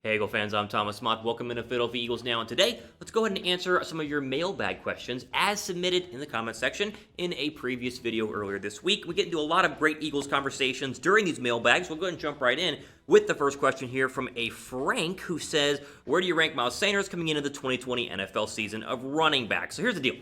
Hey Eagle fans, I'm Thomas Mott. Welcome into Philadelphia Eagles Now, and today, let's go ahead and answer some of your mailbag questions as submitted in the comment section in a previous video earlier this week. We get into a lot of great Eagles conversations during these mailbags. We'll go ahead and jump right in with the first question here from a Frank who says, where do you rank Miles Sanders coming into the 2020 NFL season of running back? So here's the deal.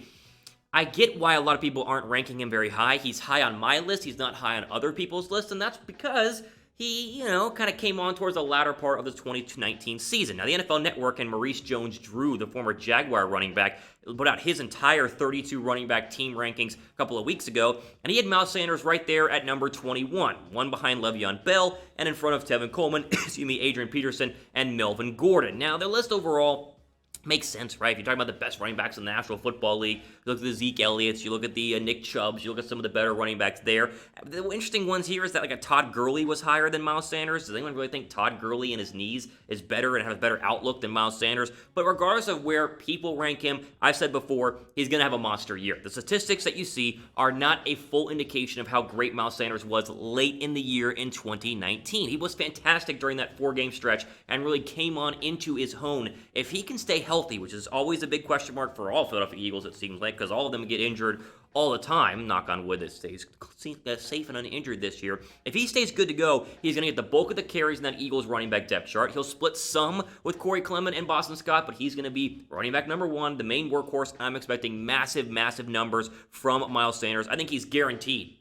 I get why a lot of people aren't ranking him very high. He's high on my list. He's not high on other people's lists, and that's because he, kind of came on towards the latter part of the 2019 season. Now, the NFL Network and Maurice Jones-Drew, the former Jaguar running back, put out his entire 32 running back team rankings a couple of weeks ago, and he had Miles Sanders right there at number 21, one behind Le'Veon Bell, and in front of Tevin Coleman, Adrian Peterson, and Melvin Gordon. Now, their list overall makes sense, right? If you're talking about the best running backs in the National Football League, you look at the Zeke Elliott's, you look at the Nick Chubbs, you look at some of the better running backs there. The interesting ones here is that like a Todd Gurley was higher than Miles Sanders. Does anyone really think Todd Gurley and his knees is better and has a better outlook than Miles Sanders? But regardless of where people rank him, I've said before, he's going to have a monster year. The statistics that you see are not a full indication of how great Miles Sanders was late in the year in 2019. He was fantastic during that 4-game stretch and really came on into his own. If he can stay healthy, which is always a big question mark for all Philadelphia Eagles, it seems like, because all of them get injured all the time. Knock on wood, it stays safe and uninjured this year. If he stays good to go, he's going to get the bulk of the carries in that Eagles running back depth chart. He'll split some with Corey Clement and Boston Scott, but he's going to be running back number one, the main workhorse. I'm expecting massive, massive numbers from Miles Sanders. I think he's guaranteed.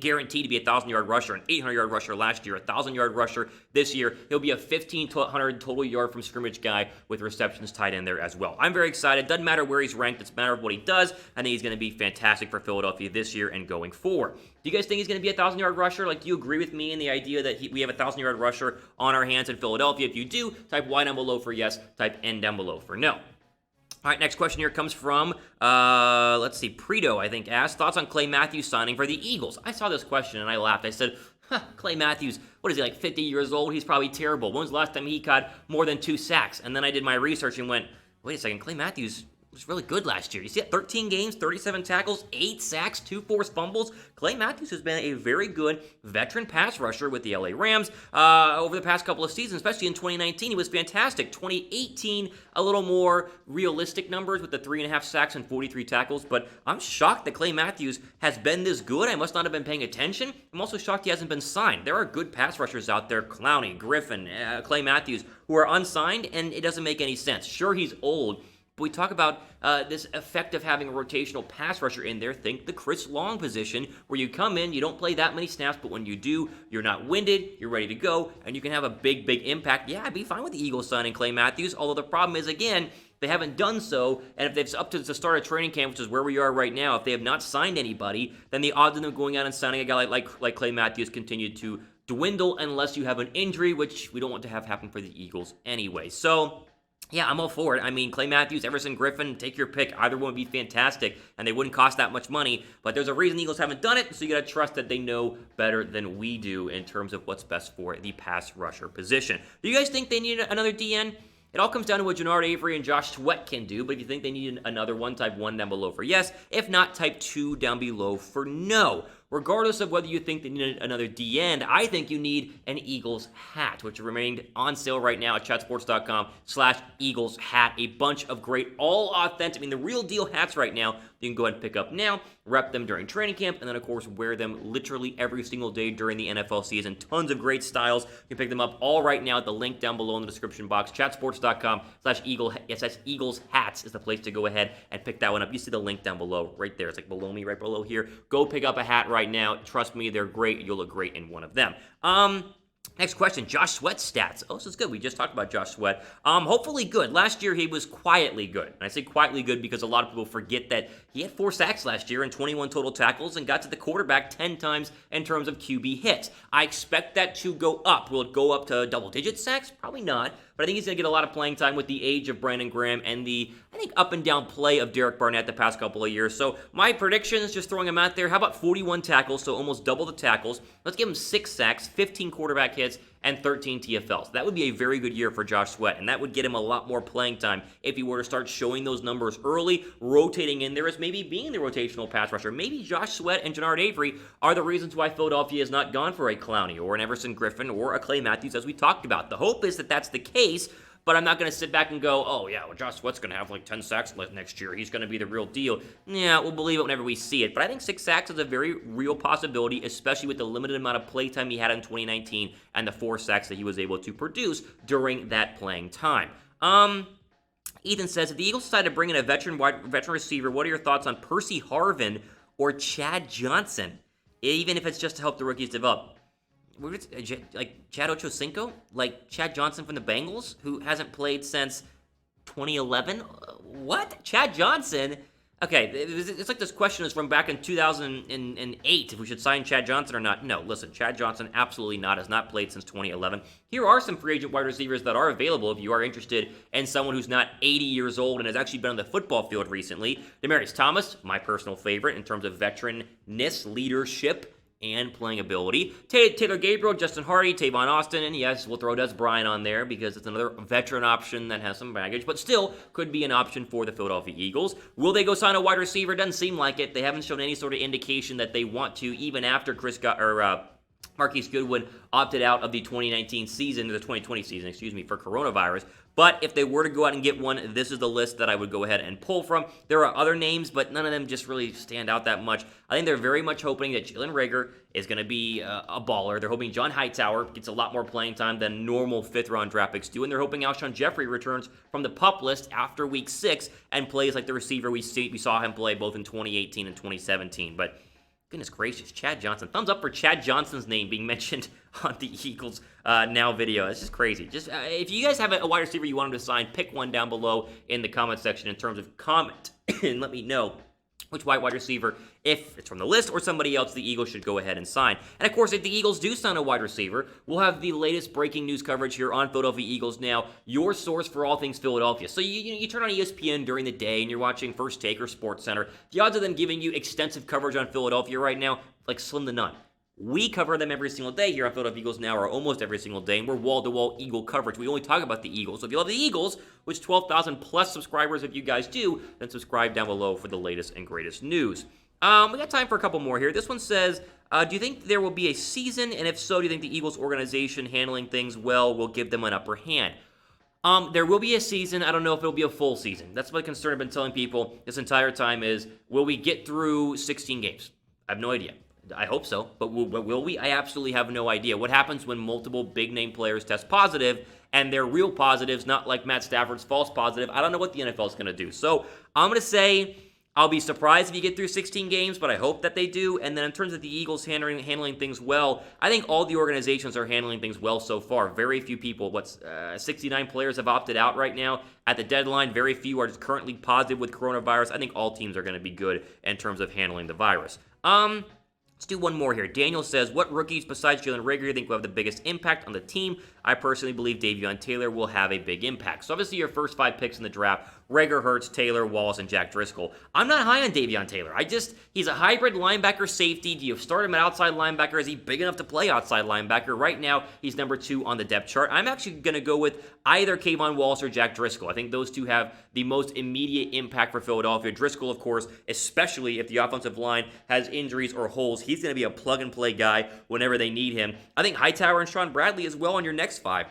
Guaranteed to be a 1,000-yard rusher, an 800-yard rusher last year, a 1,000-yard rusher this year. He'll be a 1,500 total yard from scrimmage guy with receptions tied in there as well. I'm very excited. Doesn't matter where he's ranked. It's a matter of what he does. I think he's going to be fantastic for Philadelphia this year and going forward. Do you guys think he's going to be a 1,000-yard rusher? Like, do you agree with me in the idea that we have a 1,000-yard rusher on our hands in Philadelphia? If you do, type Y down below for yes, type N down below for no. All right, next question here comes from, Preto, I think, asked, thoughts on Clay Matthews signing for the Eagles? I saw this question and I laughed. I said, Clay Matthews, what is he, like 50 years old? He's probably terrible. When was the last time he caught more than 2 sacks? And then I did my research and went, wait a second, Clay Matthews was really good last year. You see that 13 games, 37 tackles, 8 sacks, 2 forced fumbles. Clay Matthews has been a very good veteran pass rusher with the LA Rams over the past couple of seasons, especially in 2019. He was fantastic. 2018, a little more realistic numbers with the 3.5 sacks and 43 tackles, but I'm shocked that Clay Matthews has been this good. I must not have been paying attention. I'm also shocked he hasn't been signed. There are good pass rushers out there, Clowney, Griffin, Clay Matthews, who are unsigned, and it doesn't make any sense. Sure, he's old, we talk about this effect of having a rotational pass rusher in there. Think the Chris Long position, where you come in, you don't play that many snaps, but when you do, you're not winded, you're ready to go, and you can have a big, big impact. Yeah, I'd be fine with the Eagles signing Clay Matthews, although the problem is, again, they haven't done so, and if it's up to the start of training camp, which is where we are right now, if they have not signed anybody, then the odds of them going out and signing a guy like Clay Matthews continue to dwindle unless you have an injury, which we don't want to have happen for the Eagles anyway. So yeah, I'm all for it. Clay Matthews, Everson Griffin, take your pick. Either one would be fantastic, and they wouldn't cost that much money. But there's a reason the Eagles haven't done it, so you got to trust that they know better than we do in terms of what's best for the pass rusher position. Do you guys think they need another DN? It all comes down to what Jannard Avery and Josh Sweat can do, but if you think they need another one, type 1 down below for yes. If not, type 2 down below for no. Regardless of whether you think they need another D-end, I think you need an Eagles hat, which remained on sale right now at chatsports.com/Eagles hat. A bunch of great, all authentic, the real deal hats right now. You can go ahead and pick up now, rep them during training camp, and then, of course, wear them literally every single day during the NFL season. Tons of great styles. You can pick them up all right now at the link down below in the description box. Chatsports.com/Eagles. Yes, that's Eagles hats is the place to go ahead and pick that one up. You see the link down below right there. It's like below me, right below here. Go pick up a hat right now. Trust me, they're great. You'll look great in one of them. Next question, Josh Sweat's stats. Oh, this is good. We just talked about Josh Sweat. Hopefully good. Last year, he was quietly good. And I say quietly good because a lot of people forget that he had 4 sacks last year and 21 total tackles and got to the quarterback 10 times in terms of QB hits. I expect that to go up. Will it go up to double-digit sacks? Probably not. But I think he's going to get a lot of playing time with the age of Brandon Graham and the, up and down play of Derek Barnett the past couple of years. So my predictions, just throwing them out there, how about 41 tackles, so almost double the tackles. Let's give him 6 sacks, 15 quarterback hits, and 13 TFLs. That would be a very good year for Josh Sweat, and that would get him a lot more playing time if he were to start showing those numbers early, rotating in there as maybe being the rotational pass rusher. Maybe Josh Sweat and Jannard Avery are the reasons why Philadelphia has not gone for a Clowney or an Everson Griffin or a Clay Matthews, as we talked about. The hope is that that's the case, but I'm not going to sit back and go, oh, yeah, well, Josh Sweat's going to have like 10 sacks next year. He's going to be the real deal. Yeah, we'll believe it whenever we see it. But I think 6 sacks is a very real possibility, especially with the limited amount of play time he had in 2019 and the 4 sacks that he was able to produce during that playing time. Ethan says, if the Eagles decide to bring in a veteran receiver, what are your thoughts on Percy Harvin or Chad Johnson, even if it's just to help the rookies develop? Like Chad Ochocinco? Like Chad Johnson from the Bengals, who hasn't played since 2011? What? Chad Johnson? Okay, it's like this question is from back in 2008, if we should sign Chad Johnson or not. No, listen, Chad Johnson absolutely not, has not played since 2011. Here are some free agent wide receivers that are available if you are interested in someone who's not 80 years old and has actually been on the football field recently. Demaryius Thomas, my personal favorite in terms of veteranness, leadership, and playing ability. Taylor Gabriel, Justin Hardy, Tavon Austin, and yes, we'll throw Des Bryant on there because it's another veteran option that has some baggage, but still could be an option for the Philadelphia Eagles. Will they go sign a wide receiver? Doesn't seem like it. They haven't shown any sort of indication that they want to, even after Marquise Goodwin opted out of the 2019 season, or the 2020 season, for coronavirus. But if they were to go out and get one, this is the list that I would go ahead and pull from. There are other names, but none of them just really stand out that much. I think they're very much hoping that Jalen Reagor is going to be a baller. They're hoping John Hightower gets a lot more playing time than normal fifth-round draft picks do, and they're hoping Alshon Jeffrey returns from the PUP list after Week 6 and plays like the receiver we saw him play both in 2018 and 2017. But goodness gracious, Chad Johnson. Thumbs up for Chad Johnson's name being mentioned on the Eagles Now video. It's just crazy. Just if you guys have a wide receiver you want him to sign, pick one down below in the comment section in terms of comment and let me know which wide receiver, if it's from the list or somebody else, the Eagles should go ahead and sign. And of course, if the Eagles do sign a wide receiver, we'll have the latest breaking news coverage here on Philadelphia Eagles Now, your source for all things Philadelphia. So you turn on ESPN during the day and you're watching First Take or Sports Center. The odds of them giving you extensive coverage on Philadelphia right now, like slim to none. We cover them every single day here on Philadelphia Eagles Now, or almost every single day, and we're wall-to-wall Eagle coverage. We only talk about the Eagles. So if you love the Eagles, which 12,000 plus subscribers if you guys do, then subscribe down below for the latest and greatest news. We got time for a couple more here. This one says, do you think there will be a season, and if so, do you think the Eagles organization handling things well will give them an upper hand? There will be a season. I don't know if it'll be a full season. That's my concern I've been telling people this entire time is, will we get through 16 games? I have no idea. I hope so, but will we? I absolutely have no idea. What happens when multiple big-name players test positive, and they're real positives, not like Matt Stafford's false positive? I don't know what the NFL is going to do. So I'm going to say I'll be surprised if you get through 16 games, but I hope that they do. And then in terms of the Eagles handling things well, I think all the organizations are handling things well so far. Very few people, 69 players have opted out right now at the deadline. Very few are currently positive with coronavirus. I think all teams are going to be good in terms of handling the virus. Let's do one more here. Daniel says, what rookies besides Jalen Reagor do you think will have the biggest impact on the team? I personally believe Davion Taylor will have a big impact. So obviously your first 5 picks in the draft, Reagor, Hurts, Taylor, Wallace, and Jack Driscoll. I'm not high on Davion Taylor. He's a hybrid linebacker safety. Do you start him at outside linebacker? Is he big enough to play outside linebacker? Right now, he's number 2 on the depth chart. I'm actually going to go with either Kayvon Wallace or Jack Driscoll. I think those two have the most immediate impact for Philadelphia. Driscoll, of course, especially if the offensive line has injuries or holes, he's going to be a plug-and-play guy whenever they need him. I think Hightower and Sean Bradley as well on your next 5.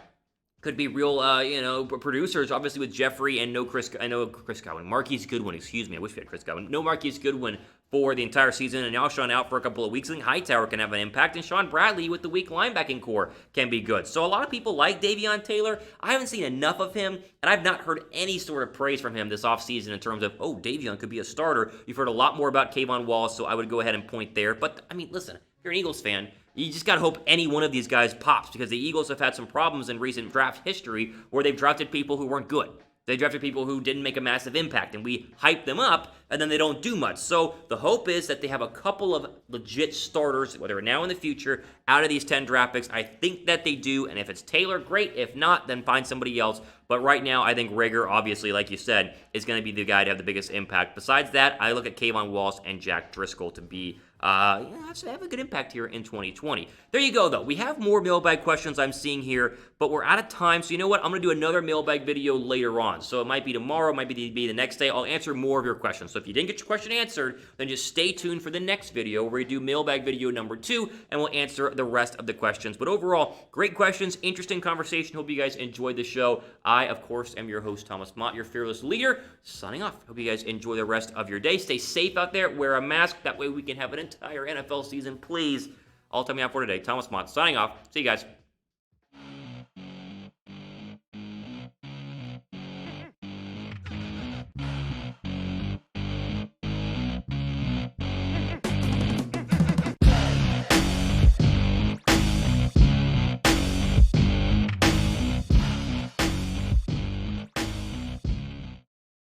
Could be real, producers, obviously with Jeffrey and Chris Godwin. Marquise Goodwin, excuse me. I wish we had Chris Godwin. No Marquise Goodwin for the entire season, and Alshon out for a couple of weeks. I think Hightower can have an impact, and Sean Bradley with the weak linebacking core can be good. So a lot of people like Davion Taylor. I haven't seen enough of him, and I've not heard any sort of praise from him this offseason in terms of, Davion could be a starter. You've heard a lot more about Kayvon Wallace, so I would go ahead and point there. But, listen, if you're an Eagles fan, you just got to hope any one of these guys pops, because the Eagles have had some problems in recent draft history where they've drafted people who weren't good. They drafted people who didn't make a massive impact, and we hype them up, and then they don't do much. So the hope is that they have a couple of legit starters, whether now or in the future, out of these 10 draft picks. I think that they do, and if it's Taylor, great. If not, then find somebody else. But right now, I think Reagor, obviously, like you said, is going to be the guy to have the biggest impact. Besides that, I look at Kayvon Wallace and Jack Driscoll to be have a good impact here in 2020. There you go, though. We have more mailbag questions I'm seeing here, but we're out of time. So you know what? I'm going to do another mailbag video later on. So it might be tomorrow, it might be the next day. I'll answer more of your questions. So if you didn't get your question answered, then just stay tuned for the next video where we do mailbag video number 2, and we'll answer the rest of the questions. But overall, great questions, interesting conversation. Hope you guys enjoyed the show. I, of course, am your host, Thomas Mott, your fearless leader, signing off. Hope you guys enjoy the rest of your day. Stay safe out there. Wear a mask. That way we can have an entire NFL season, please. All time we have for today. Thomas Mott signing off. See you guys.